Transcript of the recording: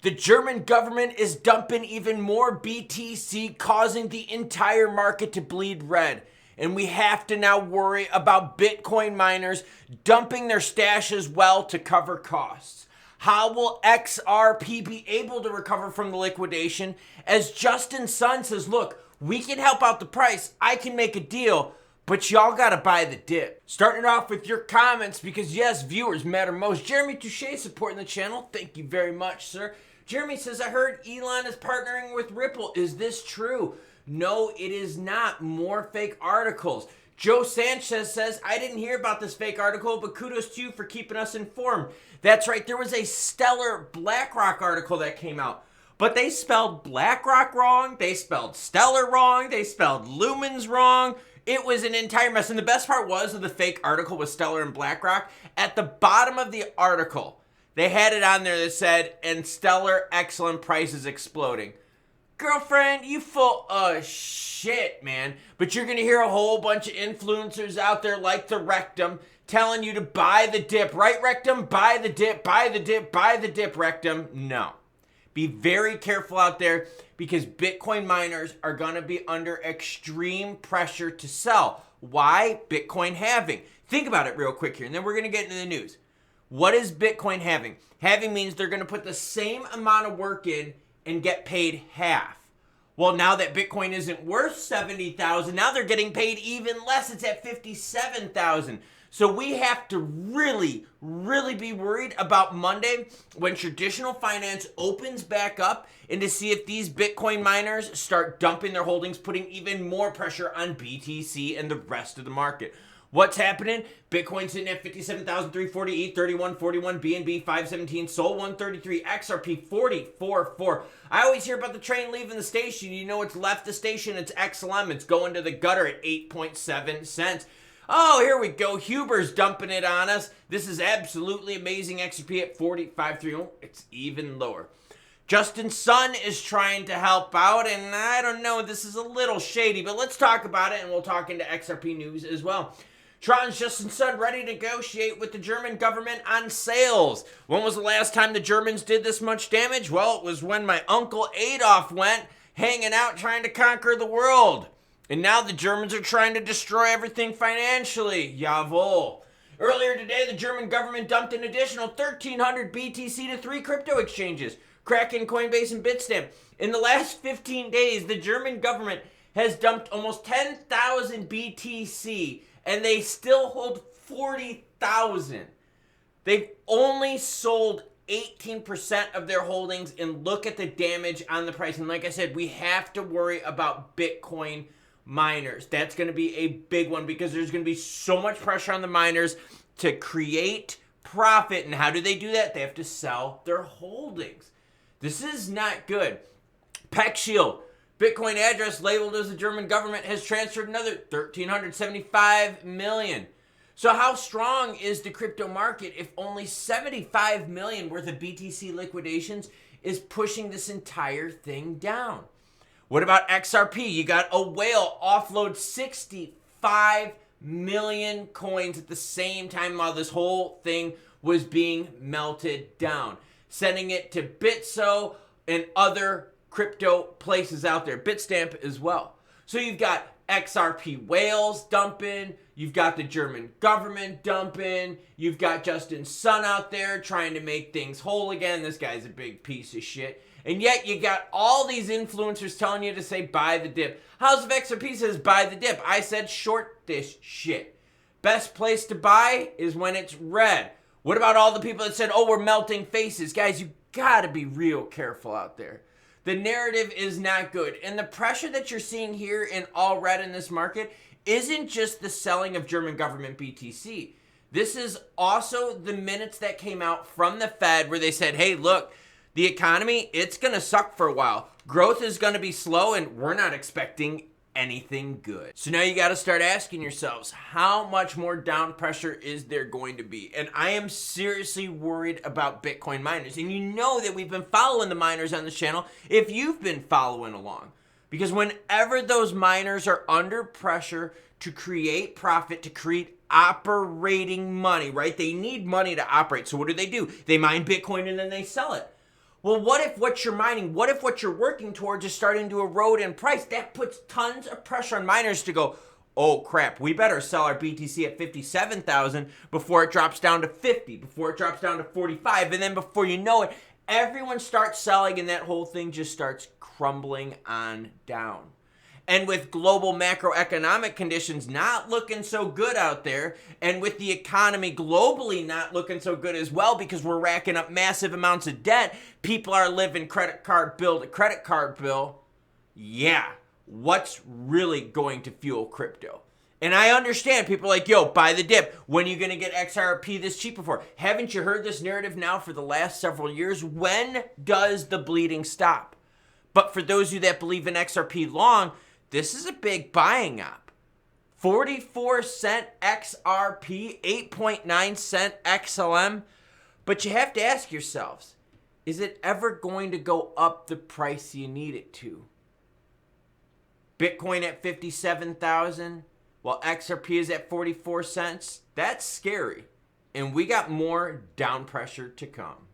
The German government is dumping even more BTC, causing the entire market to bleed red. And we have to now worry about Bitcoin miners dumping their stash as well to cover costs. How will XRP be able to recover from the liquidation? As Justin Sun says, look, we can help out the price. I can make a deal, but y'all gotta buy the dip. Starting off with your comments, because yes, viewers matter most. Jeremy Touche supporting the channel. Thank you very much, sir. Jeremy says, I heard Elon is partnering with Ripple. Is this true? No, it is not. More fake articles. Joe Sanchez says, I didn't hear about this fake article, but kudos to you for keeping us informed. That's right. There was a stellar BlackRock article that came out, but they spelled BlackRock wrong. They spelled Stellar wrong. They spelled Lumens wrong. It was an entire mess. And the best part was of the fake article with Stellar and BlackRock. At the bottom of the article, they had it on there that said, and Stellar excellent prices exploding. Girlfriend, you full of shit, man. But you're going to hear a whole bunch of influencers out there like the Rectum telling you to buy the dip. Right, Rectum? Buy the dip, buy the dip, buy the dip, Rectum. No. Be very careful out there because Bitcoin miners are going to be under extreme pressure to sell. Why? Bitcoin halving. Think about it real quick here, and then we're going to get into the news. What is Bitcoin halving? Halving means they're going to put the same amount of work in and get paid half. Well, now that Bitcoin isn't worth $70,000, now they're getting paid even less. It's at $57,000. So we have to really, really be worried about Monday when traditional finance opens back up and to see if these Bitcoin miners start dumping their holdings, putting even more pressure on BTC and the rest of the market. What's happening? Bitcoin sitting at 57,340, ETH 3141, BNB 517, SOL 133, XRP 44.4. I always hear about the train leaving the station. You know it's left the station. It's XLM. It's going to the gutter at 8.7 cents. Oh, here we go. Huber's dumping it on us. This is absolutely amazing. XRP at 45.30. Oh, it's even lower. Justin Sun is trying to help out, and I don't know, this is a little shady, but let's talk about it, and we'll talk into XRP news as well. Tron's Justin Sun ready to negotiate with the German government on sales. When was the last time the Germans did this much damage? Well, it was when my uncle Adolf went hanging out trying to conquer the world. And now the Germans are trying to destroy everything financially. Jawohl. Earlier today, the German government dumped an additional 1,300 BTC to 3 crypto exchanges, Kraken, Coinbase, and Bitstamp. In the last 15 days, the German government has dumped almost 10,000 BTC, and they still hold 40,000. They've only sold 18% of their holdings, and look at the damage on the price. And like I said, we have to worry about Bitcoin miners. That's going to be a big one because there's going to be so much pressure on the miners to create profit. And how do they do that? They have to sell their holdings. This is not good. Peck Shield. Bitcoin address labeled as the German government has transferred another 1,375 million. So how strong is the crypto market if only 75 million worth of BTC liquidations is pushing this entire thing down? What about XRP? You got a whale offload 65 million coins at the same time while this whole thing was being melted down, sending it to Bitso and other crypto places out there, Bitstamp as well. So you've got XRP whales dumping, you've got the German government dumping, you've got Justin Sun out there trying to make things whole again. This guy's a big piece of shit. And yet you got all these influencers telling you to say buy the dip. House of XRP says buy the dip. I said short this shit. Best place to buy is when it's red. What about all the people that said, oh, we're melting faces? Guys, you gotta be real careful out there. The narrative is not good. And the pressure that you're seeing here in all red in this market isn't just the selling of German government BTC. This is also the minutes that came out from the Fed where they said, hey, look, the economy, it's going to suck for a while. Growth is going to be slow and we're not expecting anything good. So now you got to start asking yourselves, how much more down pressure is there going to be? And I am seriously worried about Bitcoin miners. And you know that we've been following the miners on this channel if you've been following along. Because whenever those miners are under pressure to create profit, to create operating money, right? They need money to operate. So what do? They mine Bitcoin and then they sell it. Well, what if what you're mining, what if what you're working towards is starting to erode in price? That puts tons of pressure on miners to go, oh crap, we better sell our BTC at 57,000 before it drops down to 50, before it drops down to 45. And then before you know it, everyone starts selling and that whole thing just starts crumbling on down. And with global macroeconomic conditions not looking so good out there, and with the economy globally not looking so good as well because we're racking up massive amounts of debt, people are living credit card bill to credit card bill. Yeah, what's really going to fuel crypto? And I understand people are like, yo, buy the dip. When are you going to get XRP this cheap before? Haven't you heard this narrative now for the last several years? When does the bleeding stop? But for those of you that believe in XRP long, this is a big buying up. 44-cent XRP, 8.9-cent XLM. But you have to ask yourselves, is it ever going to go up the price you need it to? Bitcoin at 57,000, while XRP is at 44 cents. That's scary. And we got more down pressure to come.